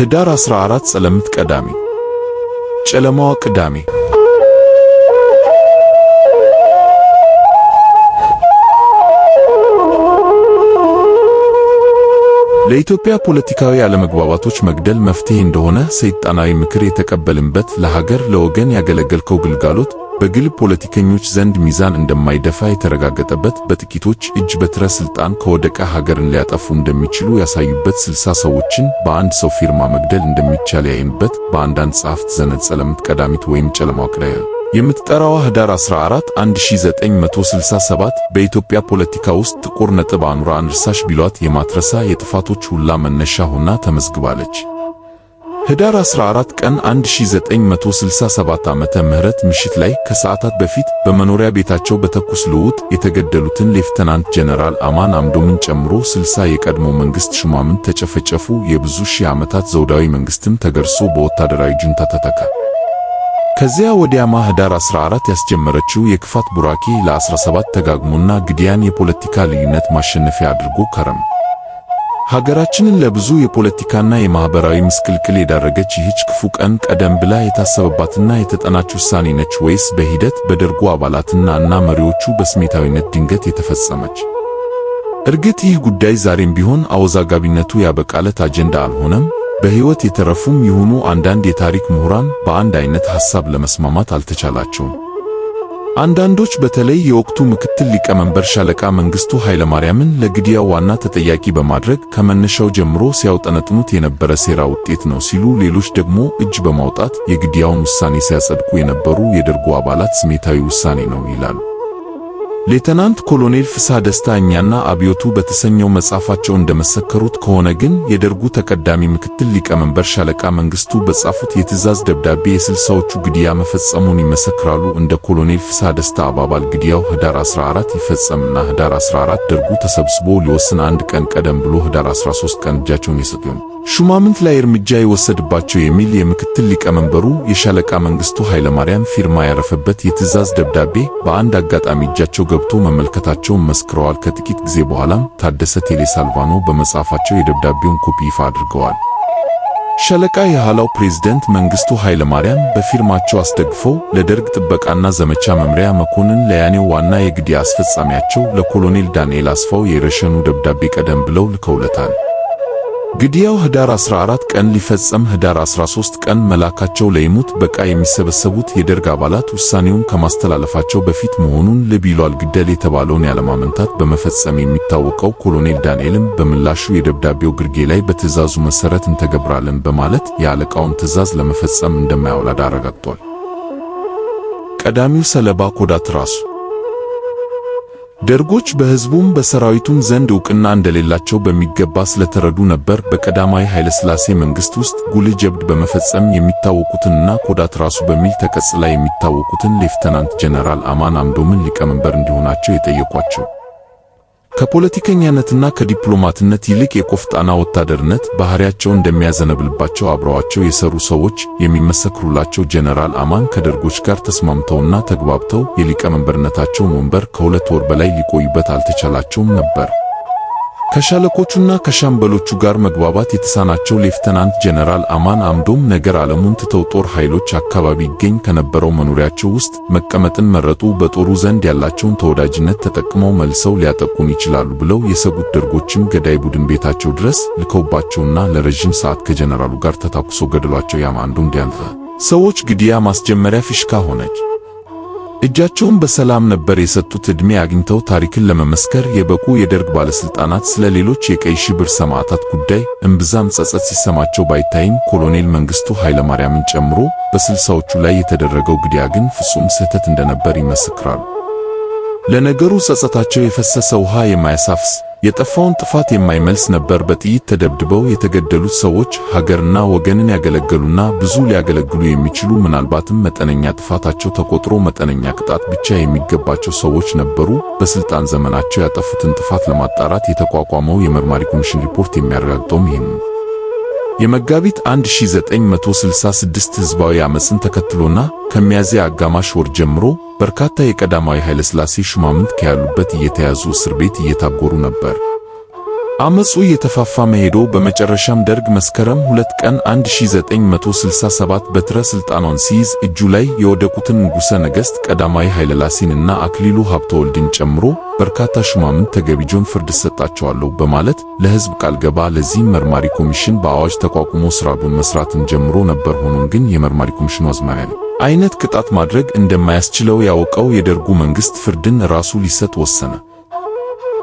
ህዳር 14 ጸለምት ቀዳሚ ጨለማዋ ቅዳሜ ለኢትዮጵያ ፖለቲካዊ አለመግባባቶች መግደል መፍትሄ እንደሆነ ሰይጣናዊ ምክር የተቀበልንበት ለሀገር ለወገን ያገለገልከው ግልጋሎት በግል ፖለቲከኞች ዘንድ ሚዛን እንደማይደፋ የተረጋገጠበት በጥቂቶች እጅ በትረ ስልጣን ከወደቀ ሀገርን ሊያጠፉ እንደሚችሉ ያሳዩበት 60 ሰዎችን በአንድ ሰው ፊርማ መግደል እንደሚቻል ያየንበት በአንዳንድ ጸሐፍት ዘንድ ጸለምት ቀዳሚት ወይም ጨለማዋ ቅዳሜ የምትጠራዋ ህዳር 14 1967 በኢትዮጵያ ፖለቲካ ውስጥ ጥቁር ነጥብ አኑራ አንርሳሽ ቢሏት የማትረሳ የጥፋቶች ሁላ መነሻ ሆና ተመዝግባለች። ህዳር 14 ቀን 1967 ዓመተ ምህረት ምሽት ላይ ከሰዓታት በፊት በመኖሪያ ቤታቸው በተኩስ ልውውጥ የተገደሉትን ሌፍተናንት ጀነራል አማን አምዶምን ጨምሮ 60 የቀድሞ መንግስት ሹማምንት ተጨፈጨፉ። የብዙ ሺህ ዓመታት ዘውዳዊ መንግስትም ተገርሶ በወታደራዊ ጁንታ ተተካ። ከዚያ ወዲያማ ህዳር 14 ያስጀመረችው የክፋት ቡራኬ ለ17 ተጋግሞና ግድያን የፖለቲካ ልዩነት ማሸነፊያ አድርጎ ከረመ። ሀገራችንን ለብዙ የፖለቲካና የማህበራዊ ምስቅልቅል የዳረገች ይህች ክፉ ቀን ቀደም ብላ የታሰበባትና የተጠናች ውሳኔ ነች ወይስ በሂደት በደርጉ አባላትና መሪዎቹ በስሜታዊነት ድንገት የተፈጸመች? እርግጥ ይህ ጉዳይ ዛሬም ቢሆን አወዛጋቢነቱ ያበቃለት አጀንዳ አልሆነም። በሕይወት የተረፉም ይሁኑ አንዳንድ የታሪክ ምሁራን በአንድ አይነት ሐሳብ ለመስማማት አልተቻላቸውም። አንዳንዶች በተለይ የወቅቱ ምክትል ሊቀመንበር ሻለቃ መንግስቱ ኃይለማርያምን ለግድያው ዋና ተጠያቂ በማድረግ ከመነሻው ጀምሮ ሲያውጠነጥኑት የነበረ ሴራ ውጤት ነው ሲሉ፣ ሌሎች ደግሞ እጅ በማውጣት የግድያውን ውሳኔ ሲያጸድቁ የነበሩ የደርጉ አባላት ስሜታዊ ውሳኔ ነው ይላሉ። ሌተናንት ኮሎኔል ፍስሐ ደስታ እኛና አብዮቱ በተሰኘው መጽሐፋቸው እንደመሰከሩት ከሆነ ግን የደርጉ ተቀዳሚ ምክትል ሊቀመንበር ሻለቃ መንግስቱ በጻፉት የትዕዛዝ ደብዳቤ የ60ዎቹ ግድያ መፈጸሙን ይመሰክራሉ። እንደ ኮሎኔል ፍስሐ ደስታ አባባል ግድያው ህዳር 14 ይፈጸምና ህዳር 14 ደርጉ ተሰብስቦ ሊወስን አንድ ቀን ቀደም ብሎ ህዳር 13 ቀን እጃቸውን የሰጡ ሹማምንት ላይ እርምጃ ይወሰድባቸው የሚል የምክትል ሊቀመንበሩ የሻለቃ መንግስቱ ኃይለማርያም ፊርማ ያረፈበት የትዕዛዝ ደብዳቤ በአንድ አጋጣሚ እጃቸው ገብቶ መመልከታቸውን መስክረዋል። ከጥቂት ጊዜ በኋላም ታደሰ ቴሌ ሳልቫኖ በመጽሐፋቸው የደብዳቤውን ኮፒ ይፋ አድርገዋል። ሻለቃ የኋላው ፕሬዝዳንት መንግስቱ ኃይለማርያም በፊርማቸው አስደግፈው ለደርግ ጥበቃና ዘመቻ መምሪያ መኮንን ለያኔው ዋና የግድያ አስፈጻሚያቸው ለኮሎኔል ዳንኤል አስፋው የረሸኑ ደብዳቤ ቀደም ብለው ልከውለታል። ግድያው ህዳር 14 ቀን ሊፈጸም ህዳር 13 ቀን መላካቸው ለይሙት በቃ የሚሰበሰቡት የደርግ አባላት ውሳኔውን ከማስተላለፋቸው በፊት መሆኑን ልብ ይሏል። ግደል የተባለውን ያለማመንታት በመፈጸም የሚታወቀው ኮሎኔል ዳንኤልም በምላሹ የደብዳቤው ግርጌ ላይ በትዕዛዙ መሰረት እንተገብራለን በማለት የአለቃውን ትዕዛዝ ለመፈጸም እንደማያወላዳ አረጋግጧል። ቀዳሚው ሰለባ ኮዳት ራሱ ደርጎች በህዝቡም በሰራዊቱም ዘንድ ዕውቅና እንደሌላቸው በሚገባ ስለተረዱ ነበር በቀዳማዊ ኃይለ ሥላሴ መንግስት ውስጥ ጉልህ ጀብድ በመፈጸም የሚታወቁትንና ኮዳት ራሱ በሚል ተቀጽላ የሚታወቁትን ሌፍተናንት ጀነራል አማን አምዶምን ሊቀመንበር እንዲሆናቸው የጠየቋቸው። ከፖለቲከኛነትና ከዲፕሎማትነት ይልቅ የቆፍጣና ወታደርነት ባህሪያቸው እንደሚያዘነብልባቸው አብረዋቸው የሰሩ ሰዎች የሚመሰክሩላቸው ጀነራል አማን ከደርጎች ጋር ተስማምተውና ተግባብተው የሊቀመንበርነታቸውን ወንበር ከ2 ወር በላይ ሊቆዩበት አልተቻላቸውም ነበር። ከሻለቆቹና ከሻምበሎቹ ጋር መግባባት የተሳናቸው ሌፍተናንት ጀነራል አማን አምዶም ነገር ዓለሙን ትተው ጦር ኃይሎች አካባቢ ይገኝ ከነበረው መኖሪያቸው ውስጥ መቀመጥን መረጡ። በጦሩ ዘንድ ያላቸውን ተወዳጅነት ተጠቅመው መልሰው ሊያጠቁን ይችላሉ ብለው የሰጉት ደርጎችም ገዳይ ቡድን ቤታቸው ድረስ ልከውባቸውና ለረጅም ሰዓት ከጀነራሉ ጋር ተታኩሶ ገደሏቸው። ያማንዱም ዲያንፈ ሰዎች ግድያ ማስጀመሪያ ፊሽካ ሆነች። እጃቸውን በሰላም ነበር የሰጡት። ዕድሜ አግኝተው ታሪክን ለመመስከር የበቁ የደርግ ባለስልጣናት ስለ ሌሎች የቀይ ሽብር ሰማዕታት ጉዳይ እምብዛም ጸጸት ሲሰማቸው ባይታይም ኮሎኔል መንግስቱ ኃይለማርያምን ጨምሮ በ60ዎቹ ላይ የተደረገው ግድያ ግን ፍጹም ስህተት እንደነበር ይመሰክራሉ። ለነገሩ ጸጸታቸው የፈሰሰ ውሃ የማያሳፍስ የጠፋውን ጥፋት የማይመልስ ነበር። በጥይት ተደብድበው የተገደሉት ሰዎች ሀገርና ወገንን ያገለገሉና ብዙ ሊያገለግሉ የሚችሉ ምናልባትም መጠነኛ ጥፋታቸው ተቆጥሮ መጠነኛ ቅጣት ብቻ የሚገባቸው ሰዎች ነበሩ። በስልጣን ዘመናቸው ያጠፉትን ጥፋት ለማጣራት የተቋቋመው የመርማሪ ኮሚሽን ሪፖርት የሚያረጋግጠውም ይህን ነው። የመጋቢት 1966 ህዝባዊ አመፅን ተከትሎና ከሚያዝያ አጋማሽ ወር ጀምሮ በርካታ የቀዳማዊ ኃይለ ሥላሴ ሹማምንት ከያሉበት እየተያዙ እስር ቤት እየታጎሩ ነበር። አመጹ እየተፋፋመ ሄዶ በመጨረሻም ደርግ መስከረም 2 ቀን 1967 በትረ ስልጣኑን ሲይዝ እጁ ላይ የወደቁትን ንጉሠ ነገሥት ቀዳማዊ ኃይለሥላሴንና አክሊሉ ሀብተወልድን ጨምሮ በርካታ ሹማምንት ተገቢውን ፍርድ ሰጣቸዋለሁ በማለት ለሕዝብ ቃል ገባ። ለዚህም መርማሪ ኮሚሽን በአዋጅ ተቋቁሞ ስራውን መስራትን ጀምሮ ነበር። ሆኖም ግን የመርማሪ ኮሚሽኑ አዝማሚያ አይነት ቅጣት ማድረግ እንደማያስችለው ያወቀው የደርጉ መንግሥት ፍርድን ራሱ ሊሰጥ ወሰነ።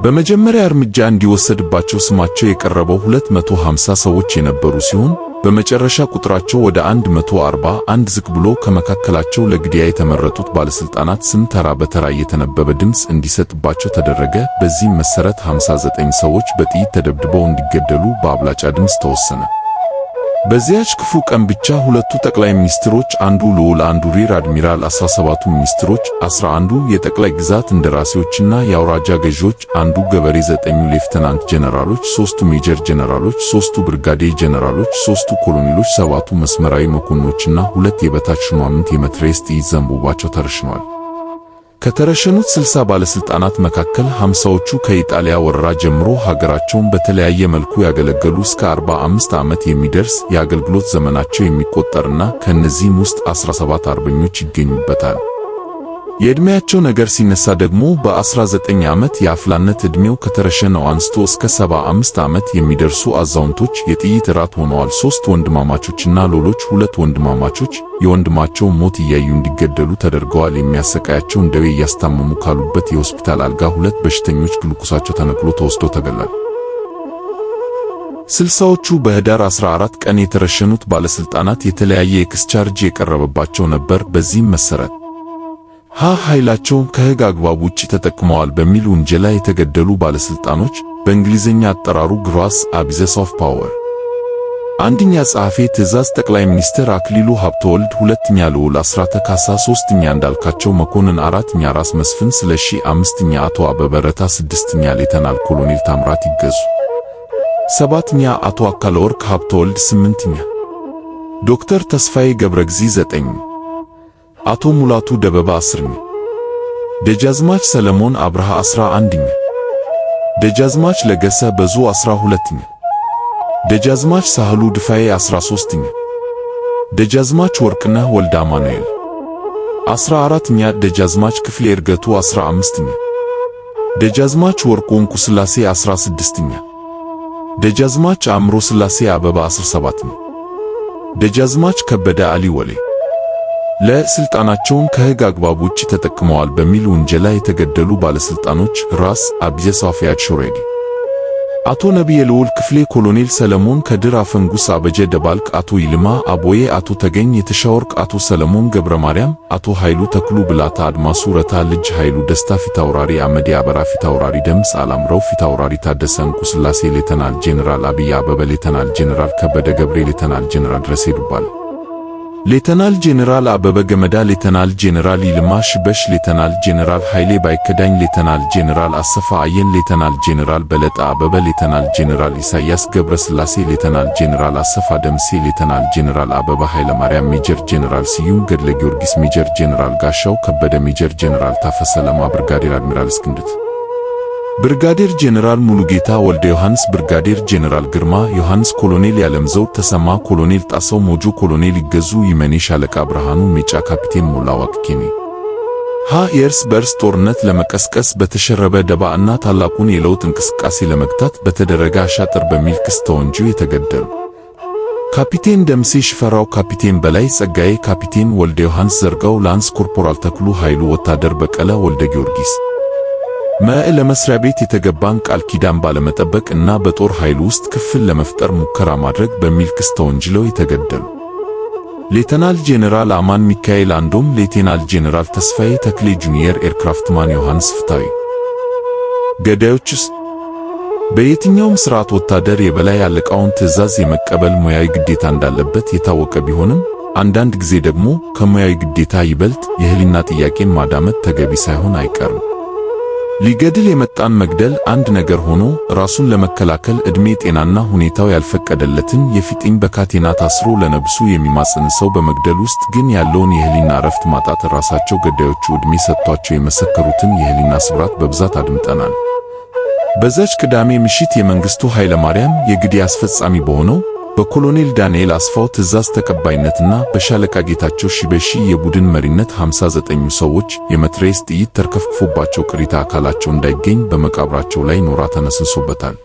በመጀመሪያ እርምጃ እንዲወሰድባቸው ስማቸው የቀረበው 250 ሰዎች የነበሩ ሲሆን በመጨረሻ ቁጥራቸው ወደ 141 ዝቅ ብሎ ከመካከላቸው ለግድያ የተመረጡት ባለስልጣናት ስም ተራ በተራ እየተነበበ ድምፅ እንዲሰጥባቸው ተደረገ። በዚህም መሰረት 59 ሰዎች በጥይት ተደብድበው እንዲገደሉ በአብላጫ ድምፅ ተወሰነ። በዚያች ክፉ ቀን ብቻ ሁለቱ ጠቅላይ ሚኒስትሮች፣ አንዱ ልዑል አንዱ ሪር አድሚራል፣ 17ቱ ሚኒስትሮች፣ 11ዱ የጠቅላይ ግዛት እንደራሴዎችና የአውራጃ ገዢዎች፣ አንዱ ገበሬ፣ 9ኙ ሌፍተናንት ጀነራሎች፣ 3ቱ ሜጀር ጀነራሎች፣ 3ቱ ብርጋዴር ጀነራሎች፣ 3ቱ ኮሎኔሎች፣ 7ቱ መስመራዊ መኮንኖችና 2 የበታች ሹማምንት የመትረየስ ጥይት ዘንቦባቸው ተረሽነዋል። ከተረሸኑት 60 ባለስልጣናት መካከል 50ዎቹ ከኢጣሊያ ወረራ ጀምሮ ሀገራቸውን በተለያየ መልኩ ያገለገሉ እስከ 45 ዓመት የሚደርስ የአገልግሎት ዘመናቸው የሚቆጠርና ከእነዚህም ውስጥ 17 አርበኞች ይገኙበታል። የዕድሜያቸው ነገር ሲነሳ ደግሞ በ19 ዓመት የአፍላነት ዕድሜው ከተረሸነው አንስቶ እስከ 75 ዓመት የሚደርሱ አዛውንቶች የጥይት ራት ሆነዋል። 3 ወንድማማቾችና ሌሎች 2 ወንድማማቾች የወንድማቸው ሞት እያዩ እንዲገደሉ ተደርገዋል። የሚያሰቃያቸውን ደዌ እያስታመሙ ካሉበት የሆስፒታል አልጋ 2 በሽተኞች ግሉኮሳቸው ተነቅሎ ተወስዶ ተገለዋል። 60ዎቹ በህዳር 14 ቀን የተረሸኑት ባለስልጣናት የተለያየ የክስ ቻርጅ የቀረበባቸው ነበር። በዚህም መሰረት ኃይላቸውን ከሕግ አግባብ ውጭ ተጠቅመዋል በሚል ውንጀላ የተገደሉ ባለስልጣኖች በእንግሊዝኛ አጠራሩ ግሮስ አቢዩዝ ኦፍ ፓወር፣ አንደኛ ጸሐፌ ትእዛዝ ጠቅላይ ሚኒስትር አክሊሉ ሀብተወልድ፣ ሁለተኛ ልዑል አስራተ ካሳ፣ ሦስተኛ እንዳልካቸው መኮንን፣ አራተኛ ራስ መስፍን ስለሺ፣ አምስተኛ አቶ አበበ ረታ፣ ስድስተኛ ሌተናል ኮሎኔል ታምራት ይገዙ፣ ሰባተኛ አቶ አካለወርቅ ሀብተወልድ፣ ስምንተኛ ዶክተር ተስፋዬ ገብረግዚ፣ ዘጠኝ አቶ ሙላቱ ደበባ፣ 10ኛ ደጃዝማች ሰለሞን አብርሃ፣ 11ኛ ደጃዝማች ለገሰ በዙ፣ 12ኛ ደጃዝማች ሳህሉ ድፋዬ፣ 13ኛ ደጃዝማች ወርቅነህ ወልደ አማኑኤል፣ 14ኛ ደጃዝማች ክፍሌ እርገቱ፣ 15ኛ ደጃዝማች ወርቁ እንቁ ስላሴ፣ 16ኛ ደጃዝማች አእምሮ ስላሴ አበባ፣ 17ኛ ደጃዝማች ከበደ አሊ ወሌ ለስልጣናቸውን ከሕግ አግባብ ውጭ ተጠቅመዋል በሚል ውንጀላ የተገደሉ ባለስልጣኖች ራስ አቢዩዝ ኦፍ ሾሬዲ፣ አቶ ነቢየ ልዑል ክፍሌ፣ ኮሎኔል ሰለሞን ከድር፣ አፈንጉስ አበጀ ደባልቅ፣ አቶ ይልማ አቦዬ፣ አቶ ተገኝ የተሻወርቅ፣ አቶ ሰለሞን ገብረ ማርያም፣ አቶ ኃይሉ ተክሉ ብላታ፣ አድማሱ ረታ፣ ልጅ ኃይሉ ደስታ፣ ፊታውራሪ አመዴ አበራ፣ ፊታውራሪ ደምስ አላምረው፣ ፊታውራሪ ታደሰ እንቁ ስላሴ፣ ሌተናል ጄኔራል አብይ አበበ፣ ሌተናል ጄኔራል ከበደ ገብሬ፣ ሌተናል ጄኔራል ድረሴ ዱባለ፣ ሌተናል ጄኔራል አበበ ገመዳ፣ ሌተናል ጄኔራል ይልማ ሽበሽ፣ ሌተናል ጄኔራል ኃይሌ ባይከዳኝ፣ ሌተናል ጄኔራል አሰፋ አየን፣ ሌተናል ጄኔራል በለጠ አበበ፣ ሌተናል ጄኔራል ኢሳያስ ገብረ ስላሴ፣ ሌተናል ጄኔራል አሰፋ ደምሴ፣ ሌተናል ጄኔራል አበበ ኃይለ ማርያም፣ ሜጀር ጄኔራል ስዩም ገድለ ጊዮርጊስ፣ ሜጀር ጄኔራል ጋሻው ከበደ፣ ሜጀር ጄኔራል ታፈሰ ለማ፣ ብርጋዴር አድሚራል እስክንድር፣ ብርጋዴር ጄኔራል ሙሉጌታ ወልደ ዮሐንስ፣ ብርጋዴር ጄኔራል ግርማ ዮሐንስ፣ ኮሎኔል ያለምዘውድ ተሰማ፣ ኮሎኔል ጣሰው ሞጆ፣ ኮሎኔል ይገዙ ይመኔ፣ ሻለቃ ብርሃኑ ሜጫ፣ ካፒቴን ሞላ ዋቅኬኔ የእርስ በርስ ጦርነት ለመቀስቀስ በተሸረበ ደባ እና ታላቁን የለውጥ እንቅስቃሴ ለመግታት በተደረገ አሻጥር በሚል ክስ ተወንጅለው የተገደሉ ካፒቴን ደምሴ ሽፈራው፣ ካፒቴን በላይ ጸጋዬ፣ ካፒቴን ወልደ ዮሐንስ ዘርጋው፣ ላንስ ኮርፖራል ተክሉ ኃይሉ፣ ወታደር በቀለ ወልደ ጊዮርጊስ ለመስሪያ ቤት የተገባን ቃል ኪዳን ባለመጠበቅ እና በጦር ኃይል ውስጥ ክፍል ለመፍጠር ሙከራ ማድረግ በሚል ክስ ተወንጅለው የተገደሉ ሌተናል ጄኔራል አማን ሚካኤል አንዶም፣ ሌተናል ጄኔራል ተስፋዬ ተክሌ፣ ጁኒየር ኤርክራፍትማን ዮሐንስ ፍታዊ። ገዳዮችስ በየትኛውም ስርዓት ወታደር የበላይ አለቃውን ትዕዛዝ የመቀበል ሙያዊ ግዴታ እንዳለበት የታወቀ ቢሆንም አንዳንድ ጊዜ ደግሞ ከሙያዊ ግዴታ ይበልጥ የህሊና ጥያቄን ማዳመጥ ተገቢ ሳይሆን አይቀርም። ሊገድል የመጣን መግደል አንድ ነገር ሆኖ ራሱን ለመከላከል ዕድሜ ጤናና ሁኔታው ያልፈቀደለትን የፊጥኝ በካቴና ታስሮ ለነብሱ የሚማጽን ሰው በመግደል ውስጥ ግን ያለውን የህሊና እረፍት ማጣት ራሳቸው ገዳዮቹ ዕድሜ ሰጥቷቸው የመሰከሩትን የህሊና ስብራት በብዛት አድምጠናል። በዛች ቅዳሜ ምሽት የመንግስቱ ኃይለማርያም የግድያ አስፈጻሚ በሆነው በኮሎኔል ዳንኤል አስፋው ትዕዛዝ ተቀባይነትና በሻለቃ ጌታቸው ሺበሺ የቡድን መሪነት 59 ሰዎች የመትረየስ ጥይት ተርከፍክፎባቸው ቅሪተ አካላቸው እንዳይገኝ በመቃብራቸው ላይ ኖራ ተነስንሶበታል።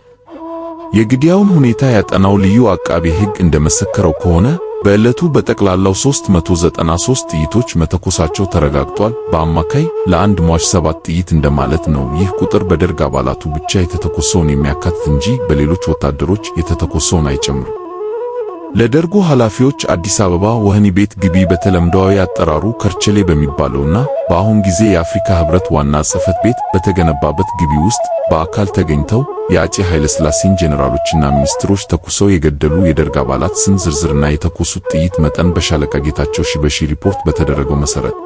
የግድያውን ሁኔታ ያጠናው ልዩ አቃቤ ሕግ እንደመሰከረው ከሆነ በዕለቱ በጠቅላላው 393 ጥይቶች መተኮሳቸው ተረጋግጧል። በአማካይ ለአንድ ሟች 7 ጥይት እንደማለት ነው። ይህ ቁጥር በደርግ አባላቱ ብቻ የተተኮሰውን የሚያካትት እንጂ በሌሎች ወታደሮች የተተኮሰውን አይጨምርም። ለደርጉ ኃላፊዎች አዲስ አበባ ወህኒ ቤት ግቢ በተለምዶዊ አጠራሩ ከርቸሌ በሚባለውና በአሁን ጊዜ የአፍሪካ ህብረት ዋና ጽሕፈት ቤት በተገነባበት ግቢ ውስጥ በአካል ተገኝተው የአፄ ኃይለ ሥላሴን ጄኔራሎችና ሚኒስትሮች ተኩሰው የገደሉ የደርግ አባላት ስም ዝርዝርና የተኮሱት ጥይት መጠን በሻለቃ ጌታቸው ሺበሺ ሪፖርት በተደረገው መሠረት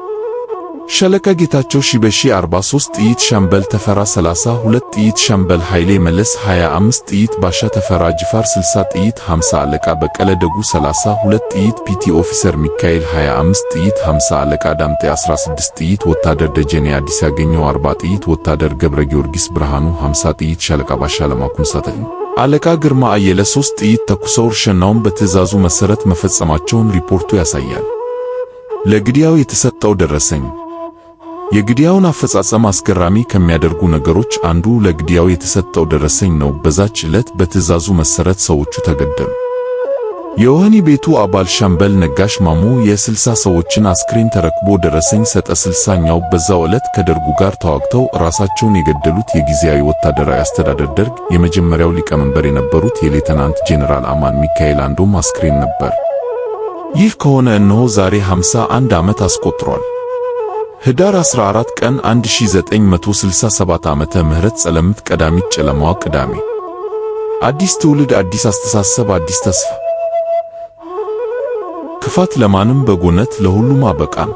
ሻለቃ ጌታቸው ሺበሺ 43 ጥይት፣ ሻምበል ተፈራ 32 ጥይት፣ ሻምበል ኃይሌ መለስ 25 ጥይት፣ ባሻ ተፈራ ጅፋር 60 ጥይት፣ 50 አለቃ በቀለ ደጉ 32 ጥይት፣ ፒቲ ኦፊሰር ሚካኤል 25 ጥይት፣ 50 አለቃ ዳምጤ 16 ጥይት፣ ወታደር ደጀኔ አዲስ ያገኘው 40 ጥይት፣ ወታደር ገብረ ጊዮርጊስ ብርሃኑ 50 ጥይት፣ ሻለቃ ባሻ ለማኩም አለቃ ግርማ አየለ 3 ጥይት ተኩሰው እርሸናውን በትዕዛዙ መሠረት መፈጸማቸውን ሪፖርቱ ያሳያል። ለግድያው የተሰጠው ደረሰኝ የግድያውን አፈጻጸም አስገራሚ ከሚያደርጉ ነገሮች አንዱ ለግድያው የተሰጠው ደረሰኝ ነው። በዛች ዕለት በትዕዛዙ መሠረት ሰዎቹ ተገደሉ። የወህኒ ቤቱ አባል ሻምበል ነጋሽ ማሞ የ60 ሰዎችን አስክሬን ተረክቦ ደረሰኝ ሰጠ። 60ኛው በዛው ዕለት ከደርጉ ጋር ተዋግተው ራሳቸውን የገደሉት የጊዜያዊ ወታደራዊ አስተዳደር ደርግ የመጀመሪያው ሊቀመንበር የነበሩት የሌተናንት ጄኔራል አማን ሚካኤል አንዶም አስክሬን ነበር። ይህ ከሆነ እነሆ ዛሬ 51 ዓመት አስቆጥሯል። ህዳር 14 ቀን 1967 ዓመተ ምህረት ጸለምት ቀዳሚት ጨለማዋ ቅዳሜ። አዲስ ትውልድ፣ አዲስ አስተሳሰብ፣ አዲስ ተስፋ። ክፋት ለማንም በጎነት ለሁሉም አበቃን።